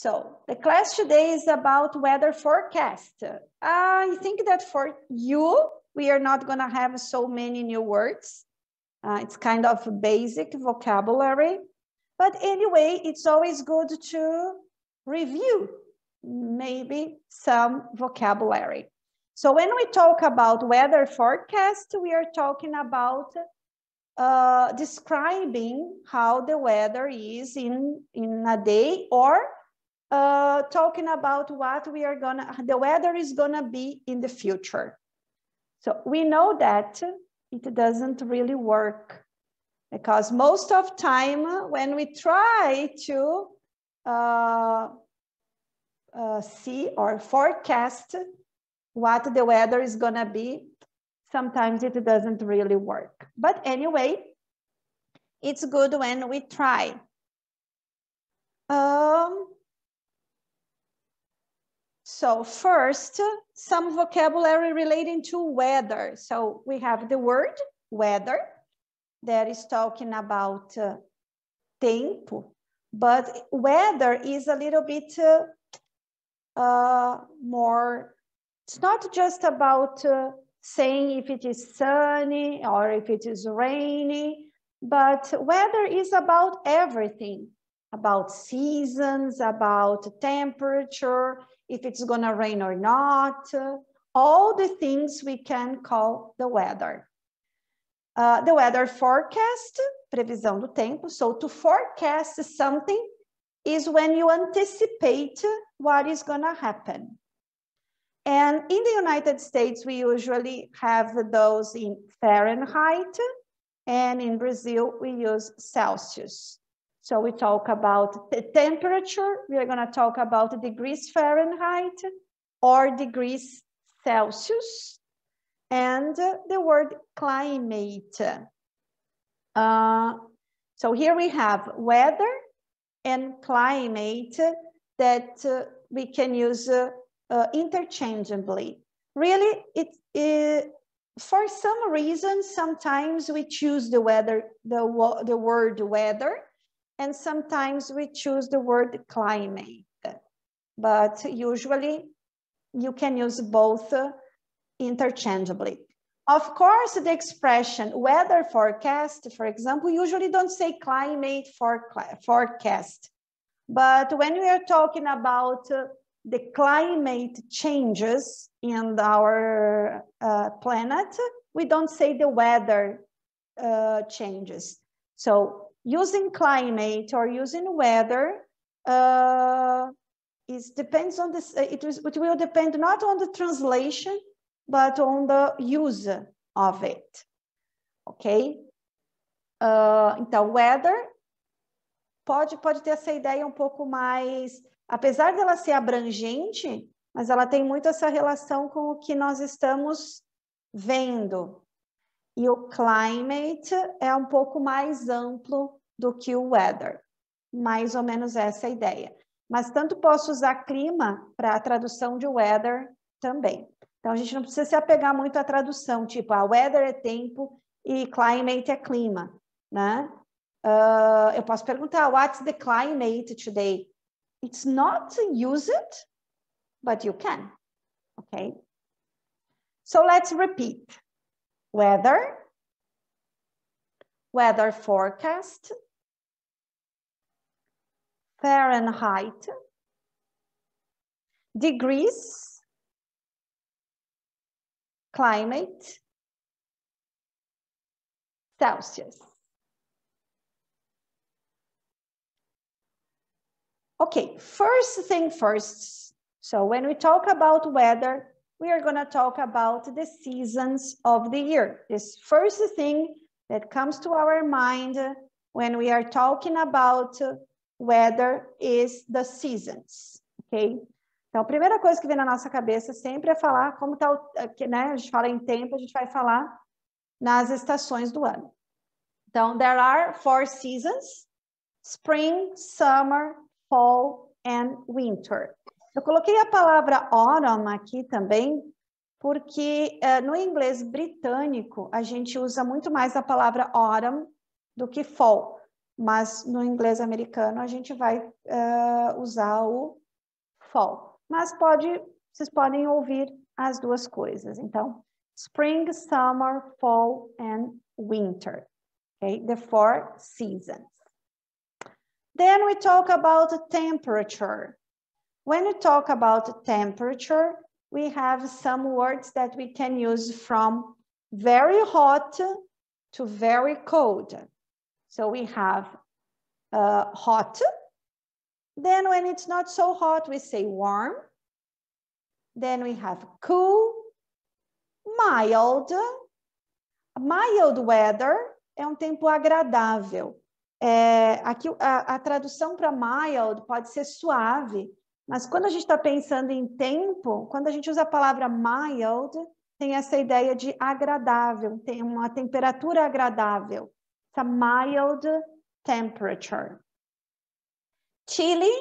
So the class today is about weather forecast. I think that for you, we are not going to have so many new words. It's kind of basic vocabulary. But anyway, it's always good to review maybe some vocabulary. So when we talk about weather forecast, we are talking about describing how the weather is in a day, or talking about what the weather is gonna be in the future. So we know that it doesn't really work, because most of time when we try to see or forecast what the weather is gonna be, sometimes it doesn't really work. But anyway, it's good when we try. So first, some vocabulary relating to weather. So we have the word weather that is talking about tempo, but weather is a little bit more, it's not just about saying if it is sunny or if it is rainy, but weather is about everything, about seasons, about temperature, if it's gonna rain or not, all the things we can call the weather. The weather forecast, previsão do tempo. So to forecast something is when you anticipate what is gonna happen. And in the United States, we usually have those in Fahrenheit, and in Brazil, we use Celsius. So we talk about the temperature, we are gonna talk about degrees Fahrenheit or degrees Celsius, and the word climate. So here we have weather and climate that we can use interchangeably. Really, for some reason, sometimes we choose the word weather, and sometimes we choose the word climate. But usually, you can use both interchangeably. Of course, the expression weather forecast, for example, usually don't say climate forecast. But when we are talking about the climate changes in our planet, we don't say the weather changes. So using climate or using weather depends on this. It will depend not on the translation, but on the use of it. Ok? Então, weather pode ter essa ideia um pouco mais, apesar dela ser abrangente, mas ela tem muito essa relação com o que nós estamos vendo. E o climate é um pouco mais amplo do que o weather. Mais ou menos essa é a ideia. Mas tanto posso usar clima para a tradução de weather também. Então, a gente não precisa se apegar muito à tradução, tipo, weather é tempo e climate é clima, né? Eu posso perguntar, what's the climate today? It's not used, but you can, okay? So let's repeat. Weather, weather forecast, Fahrenheit, degrees, climate, Celsius. Okay, first thing first. So when we talk about weather, we are going to talk about the seasons of the year. This first thing that comes to our mind when we are talking about weather is the seasons, ok? Então, a primeira coisa que vem na nossa cabeça sempre é falar como tá, né? A gente fala em tempo, a gente vai falar nas estações do ano. Então, there are 4 seasons: spring, summer, fall and winter. Eu coloquei a palavra autumn aqui também, porque no inglês britânico a gente usa muito mais a palavra autumn do que fall. mas no inglês americano a gente vai usar o fall. Mas vocês podem ouvir as duas coisas. Então, spring, summer, fall and winter. Okay, the 4 seasons. Then we talk about temperature. When we talk about temperature, we have some words that we can use from very hot to very cold. So we have hot. Then when it's not so hot, we say warm. Then we have cool, mild. Mild weather é um tempo agradável. Aqui a tradução para mild pode ser suave, mas quando a gente está pensando em tempo, quando a gente usa a palavra mild, tem essa ideia de agradável, tem uma temperatura agradável. It's a mild temperature. Chilly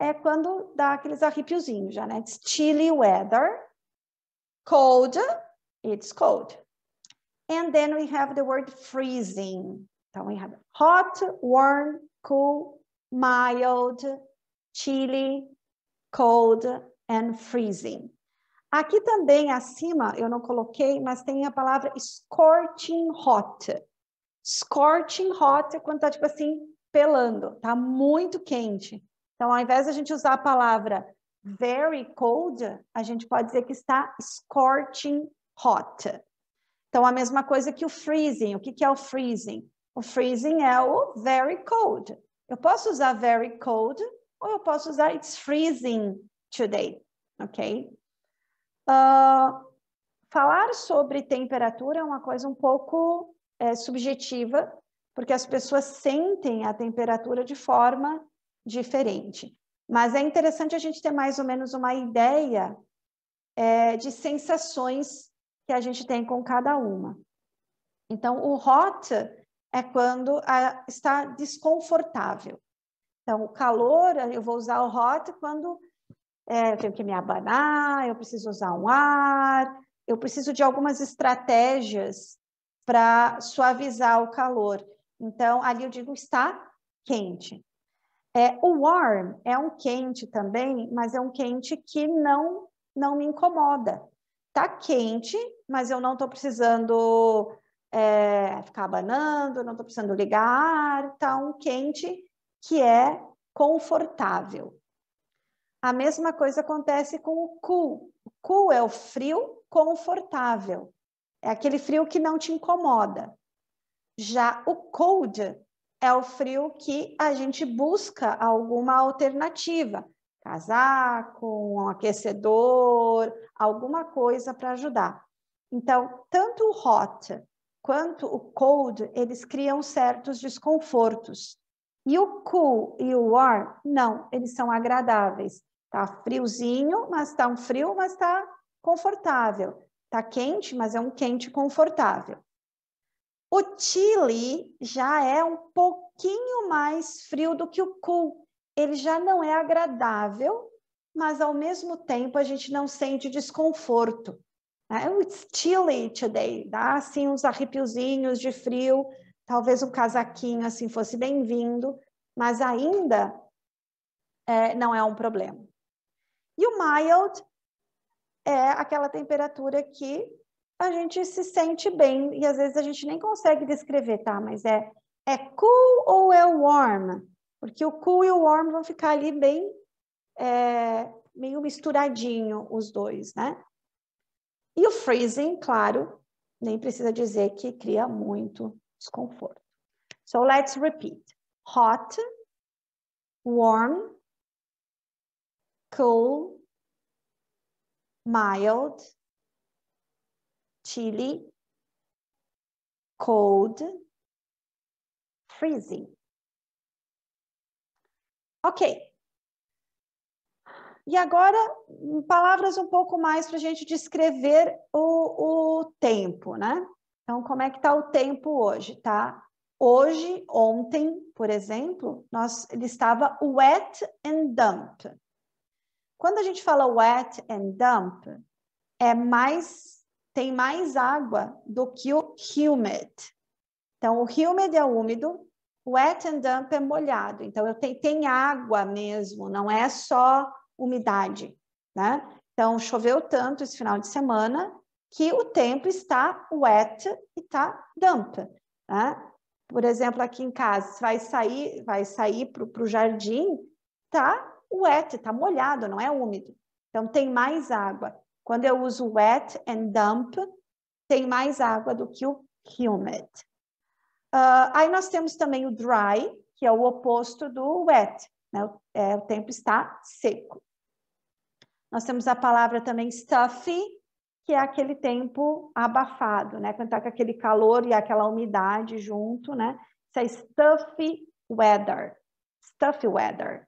é quando dá aqueles arrepiozinhos já, né? It's chilly weather. Cold, it's cold. And then we have the word freezing. Então, we have hot, warm, cool, mild, chilly, cold, and freezing. Aqui também, acima, eu não coloquei, mas tem a palavra scorching hot. Scorching hot é quando tá, tipo assim, pelando. Tá muito quente. Então, ao invés de a gente usar a palavra very cold, a gente pode dizer que está scorching hot. Então, a mesma coisa que o freezing. O que é o freezing? O freezing é o very cold. Eu posso usar very cold ou eu posso usar it's freezing today, ok? Falar sobre temperatura é uma coisa um pouco subjetiva, porque as pessoas sentem a temperatura de forma diferente. Mas é interessante a gente ter mais ou menos uma ideia de sensações que a gente tem com cada uma. Então, o hot é quando está desconfortável. Então, o calor, eu vou usar o hot quando eu tenho que me abanar, eu preciso usar um ar, eu preciso de algumas estratégias para suavizar o calor. Então, ali eu digo está quente. O warm é um quente também, mas é um quente que não me incomoda. Está quente, mas eu não estou precisando ficar abanando, não estou precisando ligar ar, está um quente que é confortável. A mesma coisa acontece com o cool. O cool é o frio confortável. É aquele frio que não te incomoda. Já o cold é o frio que a gente busca alguma alternativa. Casaco, um aquecedor, alguma coisa para ajudar. Então, tanto o hot quanto o cold, eles criam certos desconfortos. E o cool e o warm, não, eles são agradáveis. Tá friozinho, mas tá um frio, mas tá confortável. Tá quente, mas é um quente confortável. O chilly já é um pouquinho mais frio do que o cool. Ele já não é agradável, mas ao mesmo tempo a gente não sente desconforto. It's chilly today, dá assim uns arrepiozinhos de frio, talvez um casaquinho assim fosse bem-vindo, mas ainda não é um problema. E o mild é aquela temperatura que a gente se sente bem, e às vezes a gente nem consegue descrever, tá? Mas é cool ou é warm? Porque o cool e o warm vão ficar ali bem, meio misturadinho os dois, né? E o freezing, claro, nem precisa dizer que cria muito desconforto. So let's repeat. Hot, warm, cool, mild, chilly, cold, freezing. Ok. E agora, palavras um pouco mais para a gente descrever o tempo, né? Então, como é que está o tempo hoje, tá? Hoje, ontem, por exemplo, ele estava wet and damp. Quando a gente fala wet and damp, tem mais água do que o humid. Então, o humid é úmido Wet and damp é molhado. Então, tem água mesmo, não é só umidade, né? Então, choveu tanto esse final de semana que o tempo está wet e está damp, né? Por exemplo, aqui em casa, você vai sair para o jardim, tá wet, tá molhado, não é úmido. Então, tem mais água. Quando eu uso wet and damp, tem mais água do que o humid. Aí nós temos também o dry, que é o oposto do wet, né? O tempo está seco. Nós temos a palavra também stuffy, que é aquele tempo abafado, né? Quando está com aquele calor e aquela umidade junto, né? Isso é stuffy weather. Stuffy weather.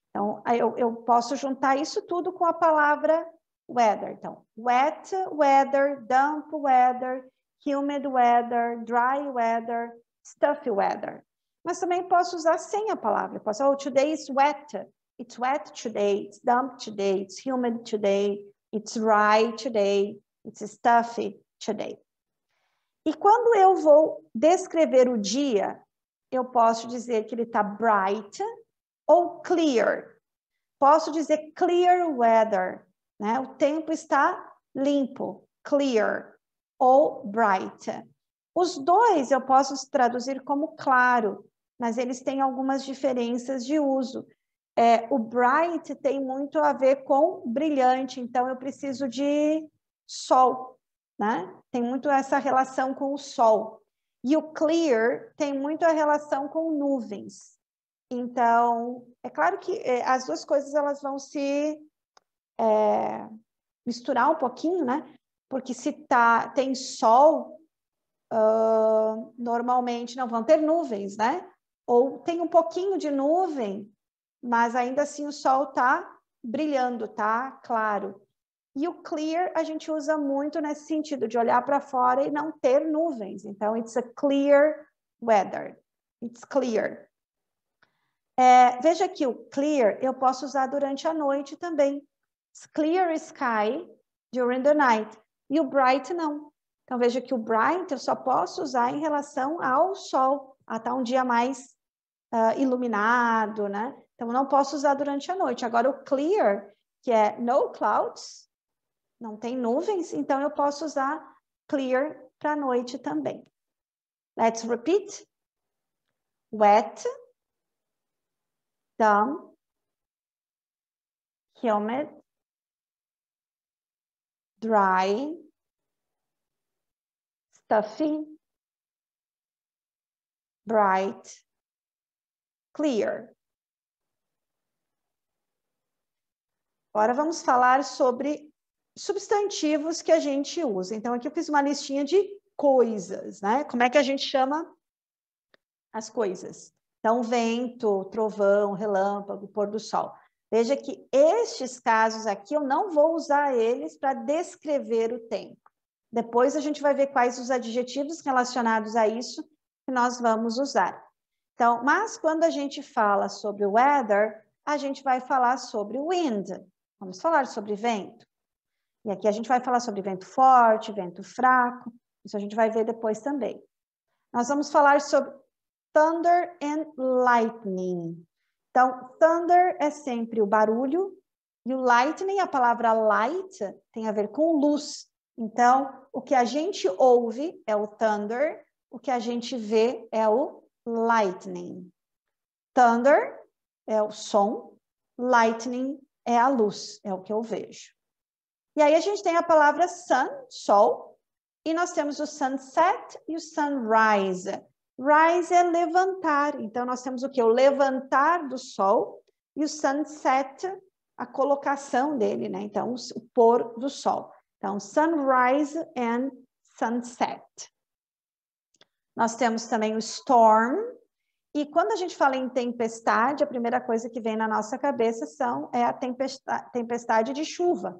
Então, eu posso juntar isso tudo com a palavra weather. Então, wet weather, damp weather, humid weather, dry weather, stuffy weather. Mas também posso usar sem a palavra. Eu posso, oh, today is wet. It's wet today. It's damp today. It's humid today. It's dry today. It's stuffy today. E quando eu vou descrever o dia, eu posso dizer que ele está bright ou clear. Posso dizer clear weather, né? O tempo está limpo, clear, ou bright. Os dois eu posso traduzir como claro, mas eles têm algumas diferenças de uso. O bright tem muito a ver com brilhante, então eu preciso de sol, né? Tem muito essa relação com o sol. E o clear tem muito a relação com nuvens. Então, é claro que as duas coisas elas vão se misturar um pouquinho, né? Porque se tem sol, normalmente não vão ter nuvens, né? Ou tem um pouquinho de nuvem, mas ainda assim o sol está brilhando, tá claro. E o clear a gente usa muito nesse sentido, de olhar para fora e não ter nuvens. Então, it's a clear weather. It's clear. Veja que o clear eu posso usar durante a noite também. It's clear sky during the night. E o bright não. Então, veja que o bright eu só posso usar em relação ao sol. Até um dia mais iluminado, né? Então, não posso usar durante a noite. Agora, o clear, que é no clouds, não tem nuvens, então eu posso usar clear para a noite também. Let's repeat. Wet, damp, humid, dry, stuffy, bright, clear. Agora vamos falar sobre substantivos que a gente usa. Então, aqui eu fiz uma listinha de coisas, né? Como é que a gente chama as coisas? Então, vento, trovão, relâmpago, pôr do sol. Veja que estes casos aqui, eu não vou usar eles para descrever o tempo. Depois a gente vai ver quais os adjetivos relacionados a isso que nós vamos usar. Então, mas quando a gente fala sobre o weather, a gente vai falar sobre o wind. Vamos falar sobre vento. E aqui a gente vai falar sobre vento forte, vento fraco. Isso a gente vai ver depois também. Nós vamos falar sobre thunder and lightning. Então, thunder é sempre o barulho. E o lightning, a palavra light, tem a ver com luz. Então, o que a gente ouve é o thunder. O que a gente vê é o lightning. Thunder é o som. Lightning é a luz, é o que eu vejo. E aí a gente tem a palavra sun, sol, e nós temos o sunset e o sunrise. Rise é levantar, então nós temos o que? O levantar do sol, e o sunset, a colocação dele, né? Então, o pôr do sol. Então, sunrise and sunset. Nós temos também o storm, e quando a gente fala em tempestade, a primeira coisa que vem na nossa cabeça é a tempestade de chuva.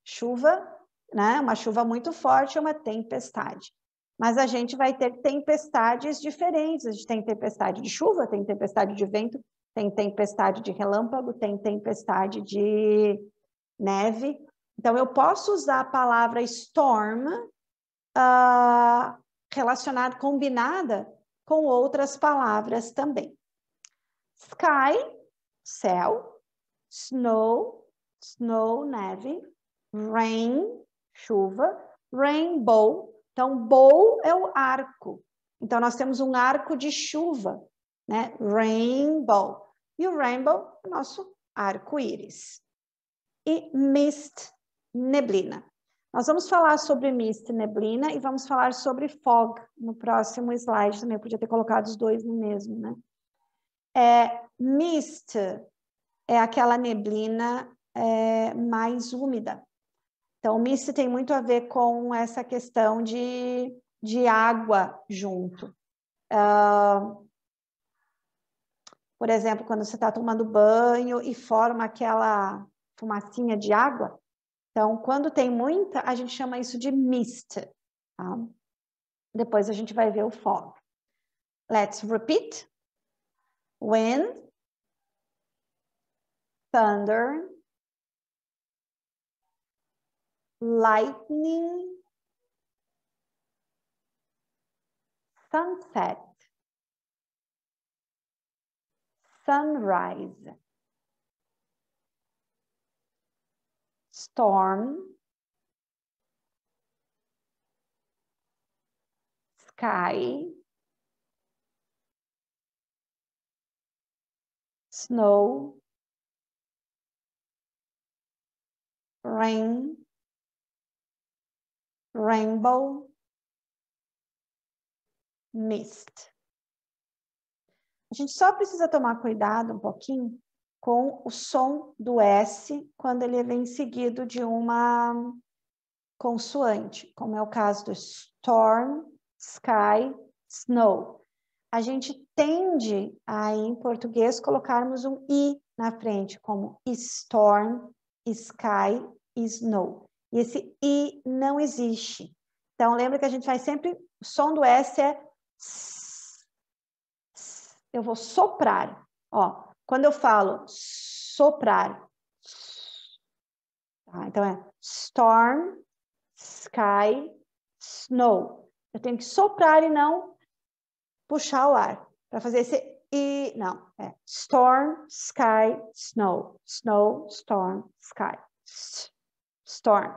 Chuva, né? Uma chuva muito forte é uma tempestade. Mas a gente vai ter tempestades diferentes. A gente tem tempestade de chuva, tem tempestade de vento, tem tempestade de relâmpago, tem tempestade de neve. Então, eu posso usar a palavra storm relacionada, combinada com outras palavras também. Sky, céu. Snow, snow, neve. Rain, chuva. Rainbow, então bow é o arco. Então nós temos um arco de chuva, né? Rainbow. E o rainbow, o nosso arco-íris. E mist, neblina. Nós vamos falar sobre mist, neblina, e vamos falar sobre fog no próximo slide também. Eu podia ter colocado os dois no mesmo, né? Mist é aquela neblina mais úmida. Então, mist tem muito a ver com essa questão de água junto. Por exemplo, quando você está tomando banho e forma aquela fumacinha de água. Então, quando tem muita, a gente chama isso de mist. Tá? Depois a gente vai ver o fog. Let's repeat. Wind, thunder, lightning, sunset, sunrise, storm, sky, snow, rain, rainbow, mist. A gente só precisa tomar cuidado um pouquinho com o som do S quando ele vem seguido de uma consoante, como é o caso do storm, sky, snow. A gente tende a, em português, colocarmos um I na frente, como storm, sky e snow. E esse I não existe. Então, lembra que a gente faz sempre, o som do S é S. Eu vou soprar. Ó, quando eu falo soprar, tá? Então é storm, sky, snow. Eu tenho que soprar e não puxar o ar. Para fazer esse I, não. É storm, sky, snow. Snow, storm, sky. Storm.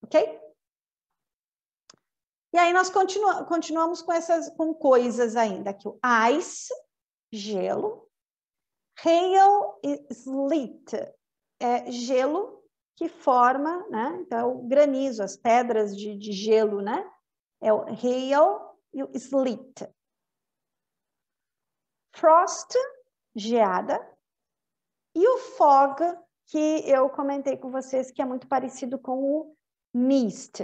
Ok? E aí nós continuamos com coisas ainda. Aqui o ice, gelo. Hail e sleet. É gelo que forma, né? Então, o granizo, as pedras de gelo, né? É o hail e o sleet. Frost, geada. E o fog, que eu comentei com vocês, que é muito parecido com o mist.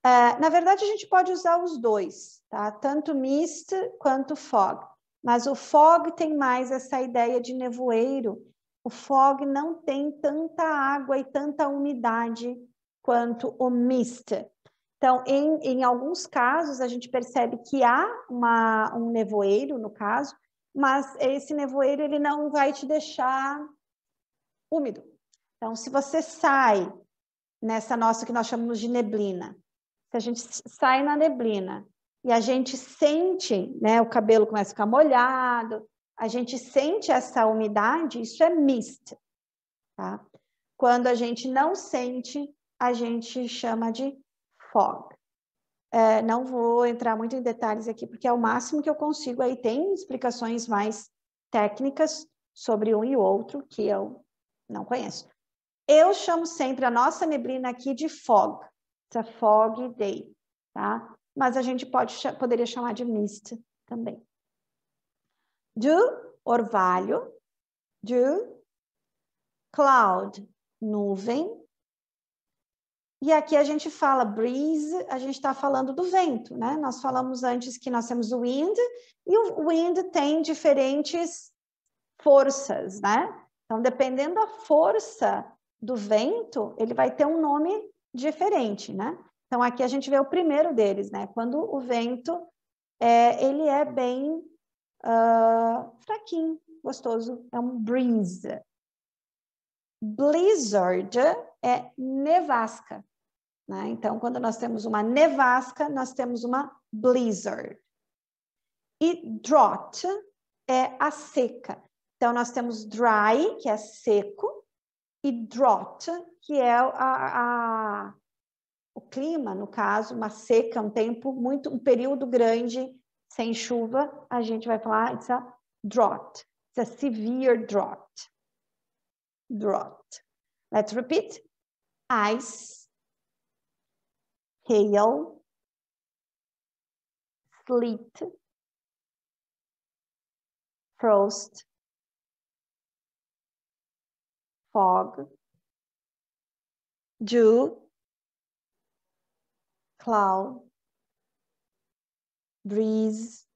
Na verdade, a gente pode usar os dois, tá? Tanto mist quanto fog. Mas o fog tem mais essa ideia de nevoeiro. O fog não tem tanta água e tanta umidade quanto o mist. Então, em alguns casos, a gente percebe que há um nevoeiro, no caso, mas esse nevoeiro ele não vai te deixar úmido. Então, se você sai nessa nossa que nós chamamos de neblina, se a gente sai na neblina e a gente sente, né, o cabelo começa a ficar molhado, a gente sente essa umidade, isso é mist, tá? Quando a gente não sente, a gente chama de fog. Não vou entrar muito em detalhes aqui, porque é o máximo que eu consigo. Aí tem explicações mais técnicas sobre um e outro que eu não conheço. Eu chamo sempre a nossa neblina aqui de fog. It's a foggy day, tá? Mas a gente poderia chamar de mist também. Dew, orvalho. Dew, cloud, nuvem. E aqui a gente fala breeze, a gente está falando do vento, né? Nós falamos antes que nós temos o wind, e o wind tem diferentes forças, né? Então, dependendo da força do vento, ele vai ter um nome diferente, né? Então, aqui a gente vê o primeiro deles, né? Quando o vento, ele é bem fraquinho, gostoso, é um breeze. Blizzard é nevasca, né? Então, quando nós temos uma nevasca, nós temos uma blizzard. E drought é a seca. Então, nós temos dry, que é seco, e drought, que é o clima, no caso, uma seca, um período grande sem chuva, a gente vai falar, it's a drought. It's a severe drought. Drought. Let's repeat. Ice, hail, sleet, frost, fog, dew, cloud, breeze,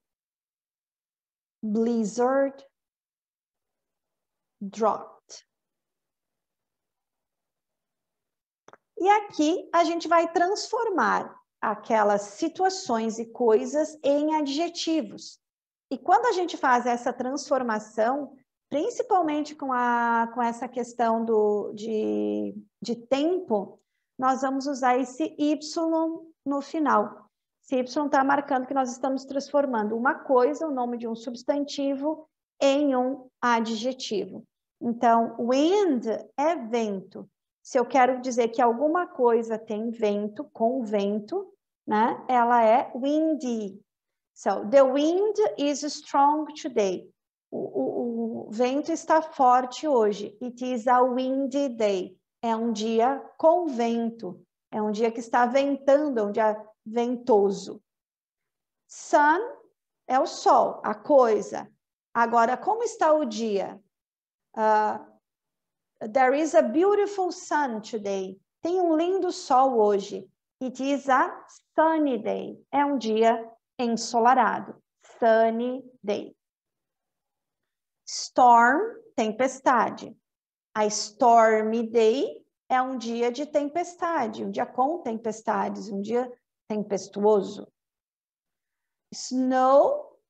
blizzard, drought. E aqui a gente vai transformar aquelas situações e coisas em adjetivos. E quando a gente faz essa transformação, principalmente com essa questão de tempo, nós vamos usar esse Y no final. Esse Y está marcando que nós estamos transformando uma coisa, o nome de um substantivo, em um adjetivo. Então, wind é vento. Se eu quero dizer que alguma coisa tem vento, com vento, né? Ela é windy. So, the wind is strong today. O vento está forte hoje. It is a windy day. É um dia com vento. É um dia que está ventando, é um dia ventoso. Sun é o sol, a coisa. Agora, como está o dia? There is a beautiful sun today. Tem um lindo sol hoje. It is a sunny day. É um dia ensolarado. Sunny day. Storm, tempestade. A stormy day é um dia de tempestade, um dia com tempestades, um dia tempestuoso. Snow,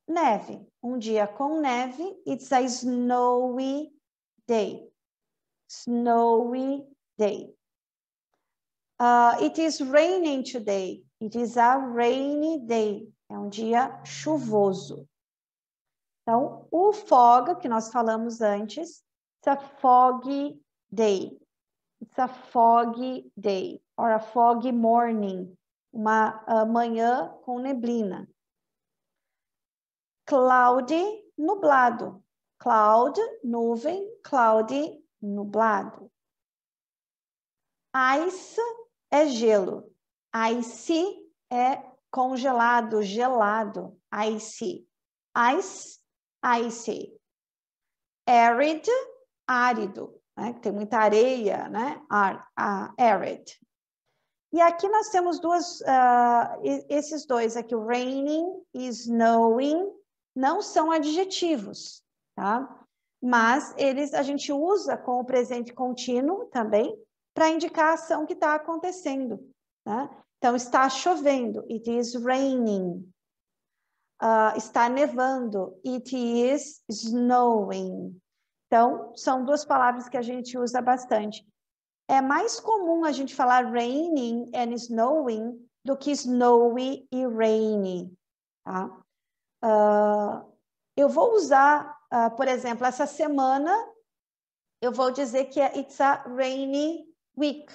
neve. Um dia com neve. It's a snowy day. Snowy day. It is raining today. It is a rainy day. É um dia chuvoso. Então, o fog, que nós falamos antes, it's a foggy day. It's a foggy day. Or a foggy morning. Uma manhã com neblina. Cloudy, nublado. Cloud, nuvem. Cloudy, nublado. Ice é gelo. Ice é congelado, gelado. Ice. Ice, icy. Arid, árido. Né? Tem muita areia, né? Arid. E aqui nós temos esses dois aqui, o raining e snowing, não são adjetivos, tá? Mas a gente usa com o presente contínuo também, para indicar a ação que está acontecendo. Né? Então, está chovendo, it is raining. Está nevando, it is snowing. Então, são duas palavras que a gente usa bastante. É mais comum a gente falar raining and snowing do que snowy e rainy. Tá? Eu vou usar, por exemplo, essa semana, eu vou dizer que it's a rainy week.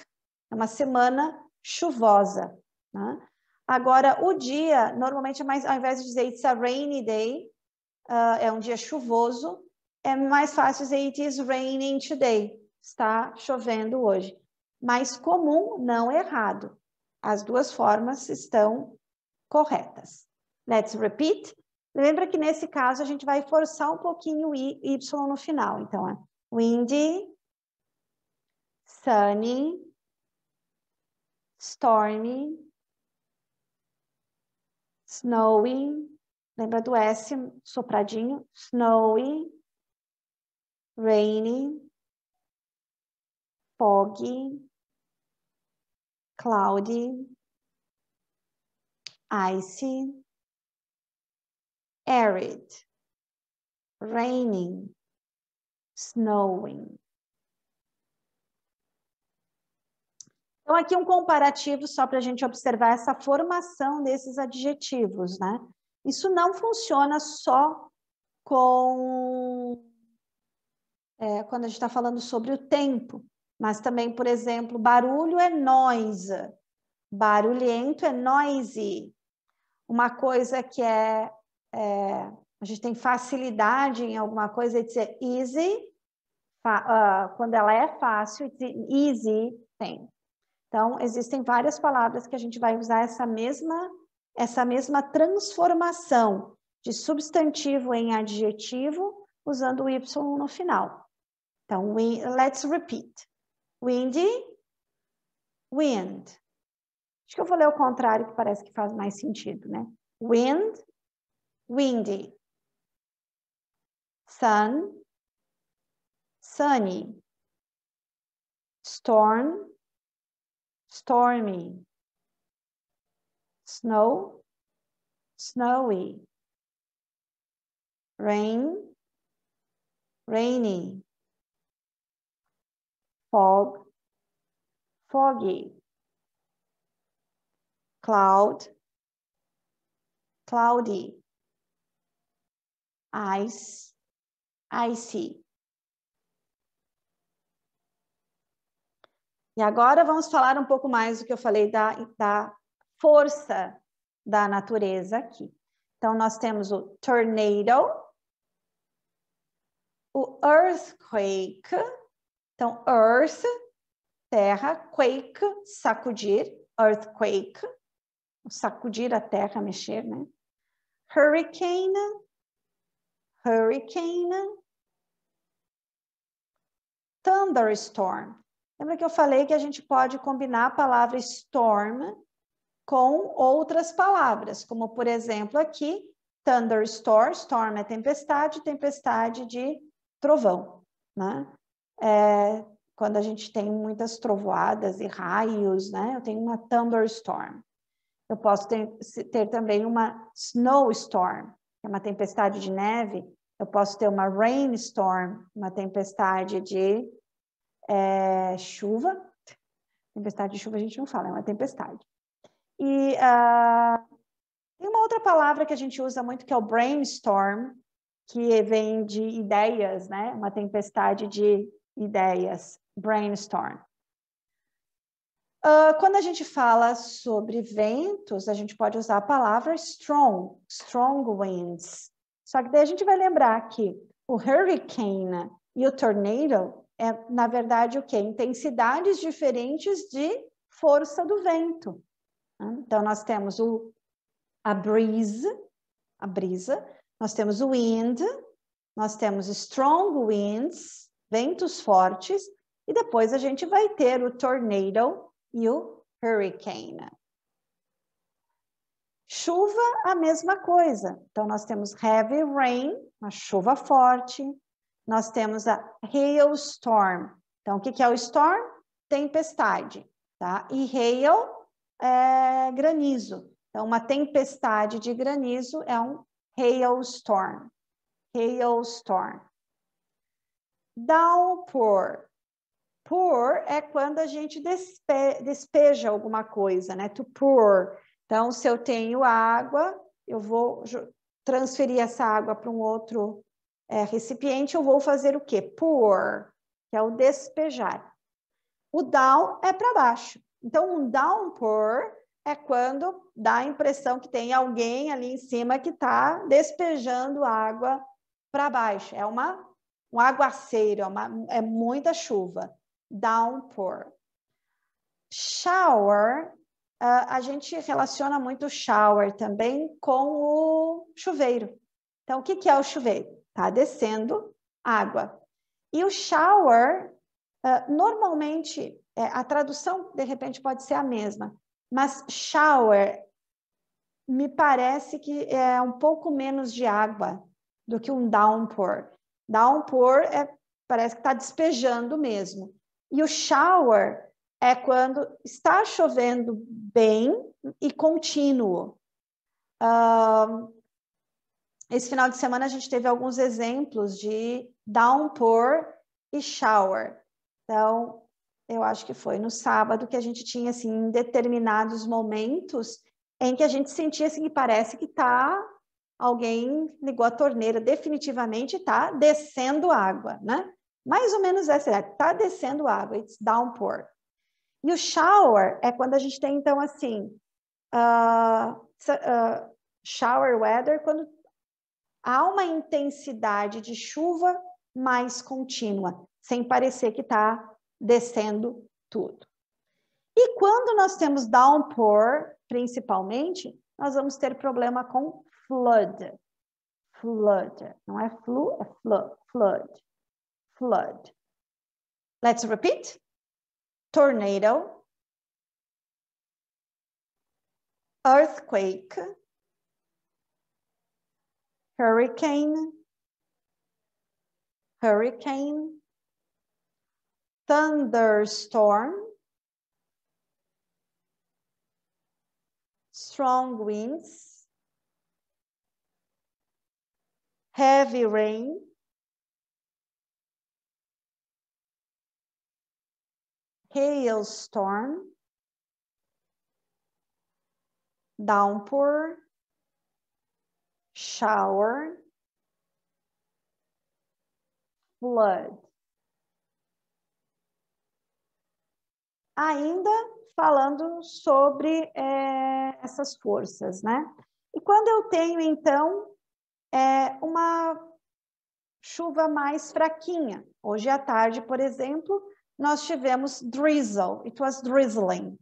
É uma semana chuvosa. Né? Agora, o dia, normalmente, ao invés de dizer it's a rainy day, é um dia chuvoso, é mais fácil dizer it is raining today. Está chovendo hoje. Mais comum, não errado. As duas formas estão corretas. Let's repeat. Lembra que nesse caso a gente vai forçar um pouquinho o Y no final. Então, é windy, sunny, stormy, snowy. Lembra do S sopradinho? Snowy, rainy, foggy, cloudy, icy, arid, raining, snowing. Então, aqui um comparativo só para a gente observar essa formação desses adjetivos, né? Isso não funciona só com quando a gente está falando sobre o tempo, mas também, por exemplo, barulho é noise, barulhento é noisy. Uma coisa que a gente tem facilidade em alguma coisa, é dizer easy, quando ela é fácil, easy thing. Então, existem várias palavras que a gente vai usar essa mesma transformação de substantivo em adjetivo, usando o Y no final. Então, let's repeat. Windy, wind. Acho que eu vou ler o contrário, que parece que faz mais sentido, né? Wind, windy. Sun, sunny. Storm, stormy. Snow, snowy. Rain, rainy. Fog, foggy. Cloud, cloudy. Ice, icy. E agora vamos falar um pouco mais do que eu falei da força da natureza aqui. Então, nós temos o tornado, o earthquake. Então, earth, terra, quake, sacudir, earthquake, sacudir a terra, mexer, né? Hurricane, hurricane. Thunderstorm. Lembra que eu falei que a gente pode combinar a palavra storm com outras palavras, como, por exemplo, aqui, thunderstorm, storm é tempestade, tempestade de trovão, né? Quando a gente tem muitas trovoadas e raios, né? Eu tenho uma thunderstorm. Eu posso ter também uma snowstorm, que é uma tempestade de neve. Eu posso ter uma rainstorm, uma tempestade de chuva. Tempestade de chuva a gente não fala, é uma tempestade. E tem uma outra palavra que a gente usa muito, que é o brainstorm, que vem de ideias, né? Uma tempestade de ideias, brainstorm. Quando a gente fala sobre ventos, a gente pode usar a palavra strong, strong winds. Só que daí a gente vai lembrar que o hurricane e o tornado na verdade, o quê? Intensidades diferentes de força do vento. Então, nós temos a brisa, nós temos o wind, nós temos strong winds, ventos fortes, e depois a gente vai ter o tornado e o hurricane. Chuva, a mesma coisa. Então, nós temos heavy rain, uma chuva forte. Nós temos a hailstorm. Então, o que é o storm? Tempestade, tá? E hail é granizo. Então, uma tempestade de granizo é um hailstorm. Hailstorm. Downpour. Pour é quando a gente despeja alguma coisa, né? To pour. Então, se eu tenho água, eu vou transferir essa água para um outro recipiente, eu vou fazer o quê? Pour, que é o despejar. O down é para baixo. Então, um downpour é quando dá a impressão que tem alguém ali em cima que está despejando água para baixo. É um aguaceiro, é muita chuva. Downpour. Shower, a gente relaciona muito o shower também com o chuveiro. Então, o que é o chuveiro? Está descendo água. E o shower, normalmente, a tradução, de repente, pode ser a mesma, mas shower me parece que é um pouco menos de água do que um downpour. Downpour parece que está despejando mesmo. E o shower é quando está chovendo bem e contínuo. Esse final de semana a gente teve alguns exemplos de downpour e shower. Então, eu acho que foi no sábado que a gente tinha, assim, em determinados momentos em que a gente sentia, assim, que parece que está alguém ligou a torneira, definitivamente está descendo água, né? Mais ou menos essa ideia, está descendo água, it's downpour. E o shower é quando a gente tem, então, assim, shower weather, quando há uma intensidade de chuva mais contínua, sem parecer que está descendo tudo. E quando nós temos downpour, principalmente, nós vamos ter problema com flood. Flood. Não é flu, é flood. Flood. Flood. Let's repeat. Tornado. Earthquake. Hurricane. Hurricane. Thunderstorm. Strong winds. Heavy rain. Hailstorm. Downpour. Shower. Flood. Ainda falando sobre essas forças, né? E quando eu tenho, então, uma chuva mais fraquinha. Hoje à tarde, por exemplo, nós tivemos drizzle. It was drizzling.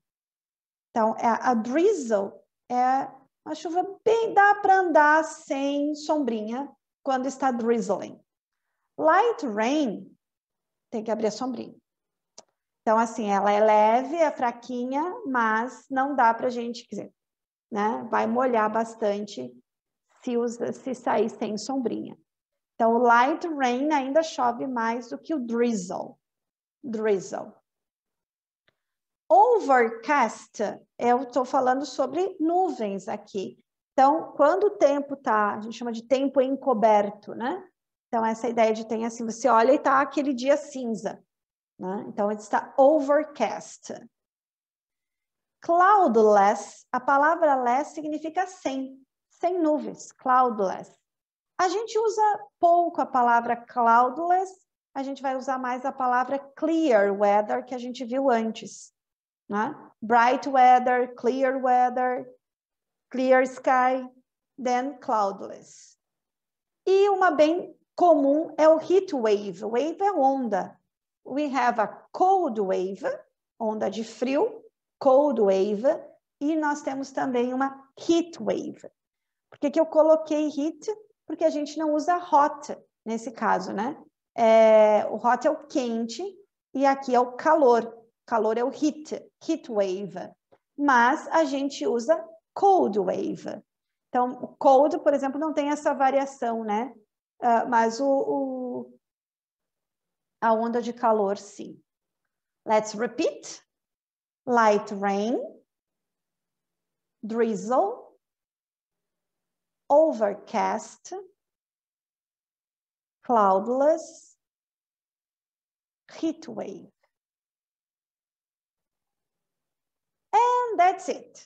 Então, a drizzle é uma chuva bem... Dá para andar sem sombrinha quando está drizzling. Light rain, tem que abrir a sombrinha. Então, assim, ela é leve, é fraquinha, mas não dá para a gente, quer dizer, né? Vai molhar bastante se sair sem sombrinha. Então, o light rain ainda chove mais do que o drizzle. Drizzle. Overcast, eu estou falando sobre nuvens aqui. Então, quando o tempo está, a gente chama de tempo encoberto, né? Então, essa ideia de tem assim, você olha e está aquele dia cinza, né? Então, está overcast. Cloudless, a palavra less significa sem nuvens, cloudless. A gente usa pouco a palavra cloudless, a gente vai usar mais a palavra clear weather, que a gente viu antes, né? Bright weather, clear sky, then cloudless. E uma bem comum é o heat wave. Wave é onda. We have a cold wave, onda de frio, cold wave, e nós temos também uma heat wave. Por que eu coloquei heat? Porque a gente não usa hot nesse caso, né? O hot é o quente e aqui é o calor. Calor é o heat wave. Mas a gente usa cold wave. Então, o cold, por exemplo, não tem essa variação, né? Mas a onda de calor, sim. Let's repeat. Light rain, drizzle, overcast, cloudless, heat wave. And that's it.